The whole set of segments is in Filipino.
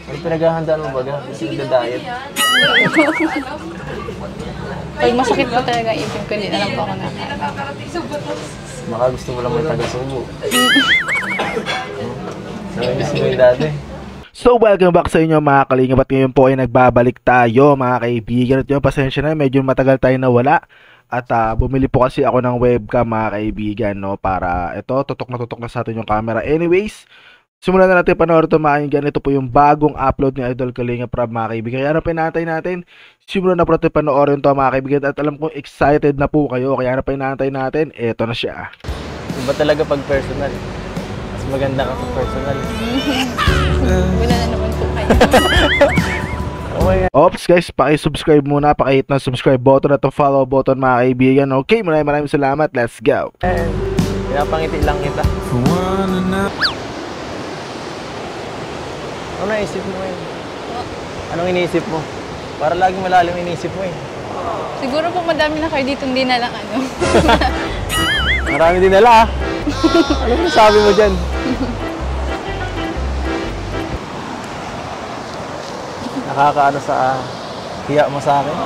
Ano pinaghahandaan mo baga? Nagda-diet? Pag masakit po talaga ang ipin ko, hindi na lang po ako na. Baka gusto mo lang may taga-subo. Namiss mo yung dati. So welcome back sa inyo mga kalingap at ngayon po ay nagbabalik tayo mga kaibigan. At yung pasensya na medyo matagal tayo nawala. At bumili po kasi ako ng webcam mga kaibigan, no, para ito tutok na sa atin yung camera. Anyways, simulan na natin panoorin ito mga kaibigan. Ito po yung bagong upload ni Idol Kalingap Rab mga kaibigan. Kaya ano pinantay natin? Simulan na po natin panoorin ito mga kaibigan. At alam kong excited na po kayo. Kaya ano pinantay natin? Ito na siya. Iba talaga pag personal. Mas maganda ka pag personal. Wala na naman po kayo. Oh my God. Ops guys, paki-subscribe muna, paki-hit ng subscribe button at follow button mga kaibigan. Okay, maraming salamat. Let's go. Pinapangiti lang kita. Ano naisip mo eh? Anong iniisip mo? Para laging malalim iniisip mo eh. Siguro po madami na kayo dito, hindi na lang ano. Marami din nila ah. Ano sabi mo dyan? Nakakaano sa hiya mo sa akin?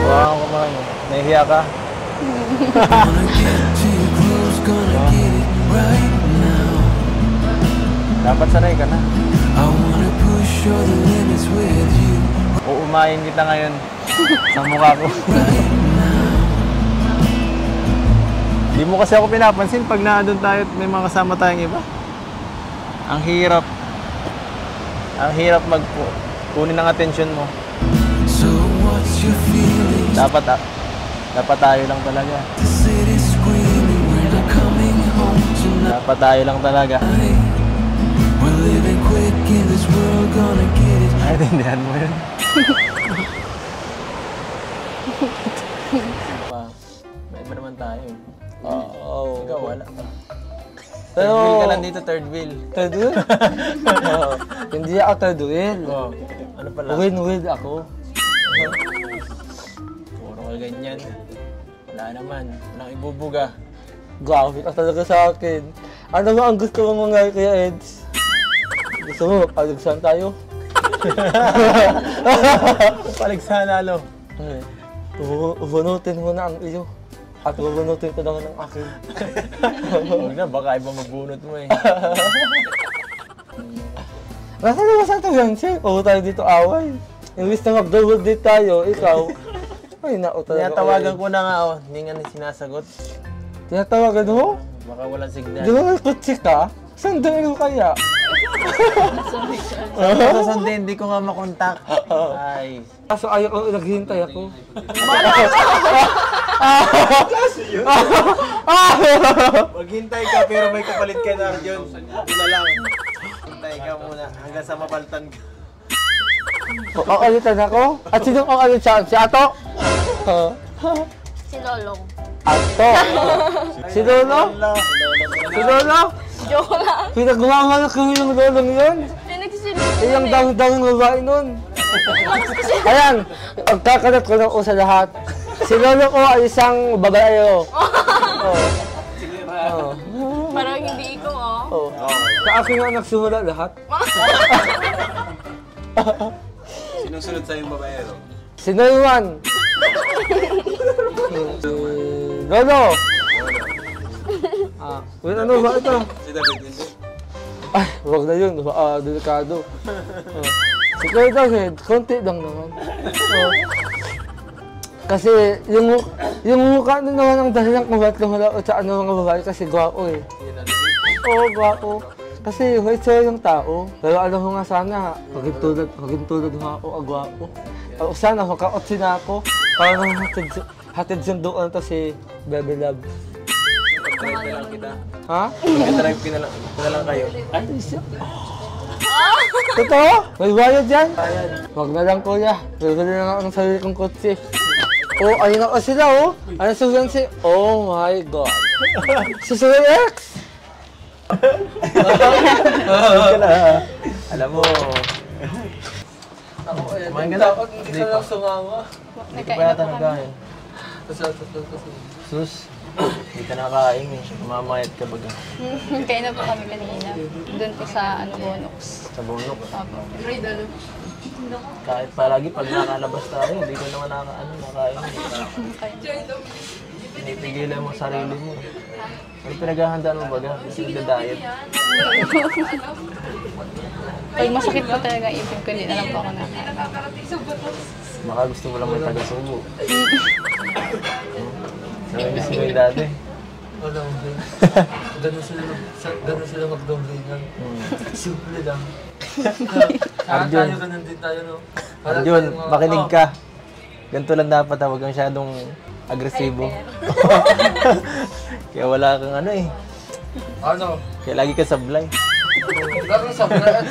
Wow, kumain. Nahihiya ka? Dapat sanay ka na. Uumayin kita ngayon sa mukha ko. Di mo kasi ako pinapansin pag naandun tayo at may mga kasama tayong iba. Ang hirap. Ang hirap kunin ang atensyon mo. Dapat tayo lang talaga. Dapat tayo lang talaga. Ay, tindihan mo yun. May iba naman tayo eh. Oo. Ikaw wala pa. Third wheel ka lang dito, third wheel. Third wheel? Hindi ako third wheel. Oh. Ano pala? Win-wheel ako. Puro ka ganyan. Wala naman. Walang ibubuga. Grabe ka talaga sa akin. Ano ba ang gusto mong mangyari kaya, Eds? Gusto mo, paligsan tayo? Paligsan lalo. Ubunutin mo na ang iyo. At ubunutin ko naman ang akin. Huwag na, baka iba mabunot mo eh. Nasaan naman sa ito yan, Sir? Oo tayo dito away. Imbis na mag-double date tayo, ikaw. Ay, nao talaga. Tinatawagan ko na nga oh. Hindi nga sinasagot. Tinatawagan mo? Baka walang signal. Di ba may kutsi ka? Sandaan ko kaya? Sasundin, hindi ko nga makontak. Ay. Kaso ayaw ko, naghihintay ako. Maghintay ka pero may kapalit ka na Arjon. Yun na lang. Hintay ka muna hanggang sa mapaltan ka. Kakalitan ako? At sinong kakalit siya? Si Ato? Si Lolong. Ato? Si Lolo? Si Lolo? Joke lang. Pinagmamalak kami ng lolong yun. Pinagsisilip. Iyang dahong babae nun. Ayan, pagkakalat ko lang ko sa lahat. Si Lolo ko ay isang babae. Parang hindi ikaw oh. Sa akin nga nagsimula lahat. Sinong sunod sa'yo yung babaero? Si Noywan. Lolo. Wait, ano ba ito? Si David, hindi. Ay, wag na yun. Delikado. Si Kuya David, konti lang naman. Kasi yung mukha na naman ang dahilan kung ba't lumalaot sa ano mga babae kasi gwapo eh. Oo, gwapo. Kasi may siya yung tao. Pero alam mo nga sana, maging tulad nga ako, gwapo. Sana makaotsin na ako. Para nang hatid sunduan to si Baby Love. Pag-drive na lang kita. Ha? Pag-drive ka na lang kayo. Ay, siya. Totoo? May bayad yan? Wag na lang kuya. Bibili na nga ang sarili kong kotse. Oh, ayun ako sila oh. Ano susan si... Oh my God. Susan X! Alam mo. Kumain ka na? Hindi ka lang sumama. Hindi ko pa yata nagkain. Sus. Hindi Hindi ka nakain eh. Mamayat ka baga. Kaya na po kami kanina. Doon po sa Bonux. Sa bunok. Opo. Kahit palagi pag nakalabas tayo, hindi ko naman nakain. Pinipigilan mo sarili mo. Ano pinaghahandaan mo baga? Nagda-diet. Pag masakit po talaga ang ibig ko, hindi na lang po ako nakain. Baka gusto mo lang may taga-subo. Namimiss mo yung dati. Wala mo din. Ganun sila magdomblingan. Simple lang. Arjun. Tayo ganun din tayo, no? Arjun, makinig ka. Ganito lang dapat, huwag kang masyadong agresibo. Kaya wala kang ano eh. Ano? Kaya lagi ka sablay. Lagi sa play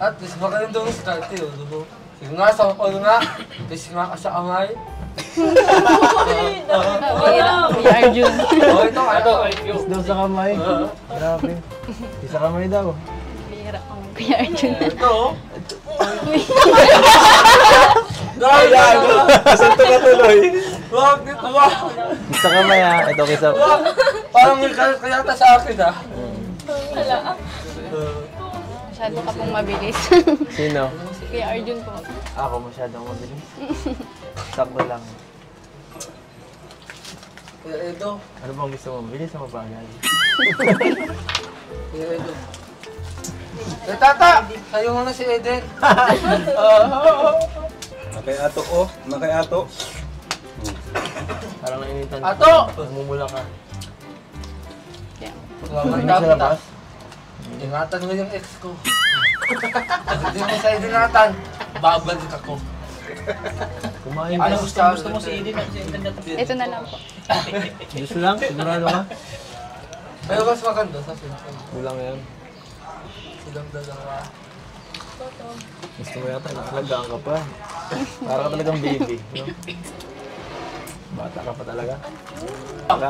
at least baka yung doon start eh, diba? Sige nga, sa all nga. Please nga ka sa amay. Kuya Arjun. Oh, ito, ano? Kiss daw sa kamay. Grabe. Kiss sa kamay daw. Bihira ka ng Kuya Arjun. Ito, oh. Dahil Kasanto ka tuloy. wag dito, wag. Kiss sa kamay ha. Ito kiss sa... Parang may kayata sa akin, ha? Masyado ka pong mabilis. Sino? Si Kuya Arjun po. Ako masyadong mabilis. Sakto lang. Ito. Ano bang gusto mo? Bilis o mabagal? Ito. Tata! Sa'yo nga na si Eden. Makay-ato ko, makay-ato. Parang nainitan. Ato! Mumula ka. Yeah. Hindi sa labas? Ingatan mo yung ex ko. Hindi mo sa ingatan, babalik ako. Kumain Ano ka. gusto mo si Eden? Ito na lang po. Gusto lang? Sigurado ka? Pero mas maganda sa sinasabi. Kulang yan. Silang dalawa. Gusto mo yata, nakalagaan ka pa. Para ka talagang baby. No? Bata ka pa talaga.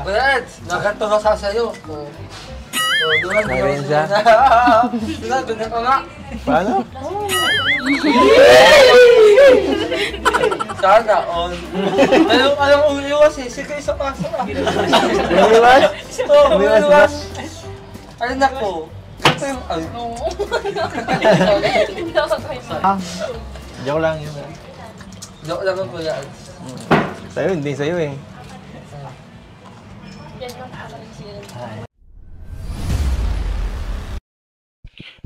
Red, naganto na sa sayo. Doon, Nairin siya? Doon ka nga. Paano? Sana all. Anong umiwas eh? Sige, isa pa. Umiwas? Oo, Umiwas ba? umiwas. Ay, nako. Ito yung... Ay, Ah, joke lang yun. joke lang ako yan. Sa'yo, hindi sa'yo eh.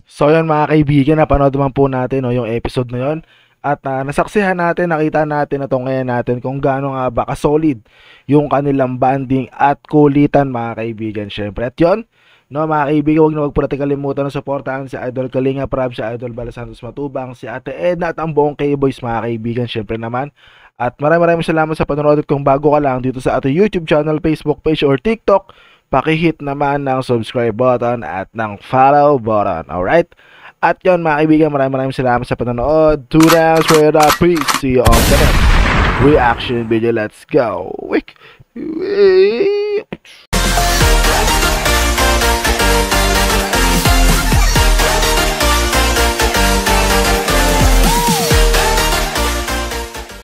So yun mga kaibigan, napanood naman po natin no, yung episode na yun. At nasaksihan natin, nakita natin na ngayon natin kung gaano nga ba kasolid yung kanilang banding at kulitan mga kaibigan. Syempre at yun, no, mga kaibigan, huwag na wag po natin kalimutan na supportahan si Idol Kalinga Prab, si Idol Bala Santos Matubang, si Ate Edna at ang buong K-Boys mga kaibigan. Syempre naman. At maraming salamat sa panonood at kung bago ka lang dito sa ating YouTube channel, Facebook page or TikTok, pakihit naman ng subscribe button at ng follow button. Alright? At yun mga kaibigan, maraming salamat sa panonood. 2 rounds for the peace. See you on the next reaction video. Let's go. Wait.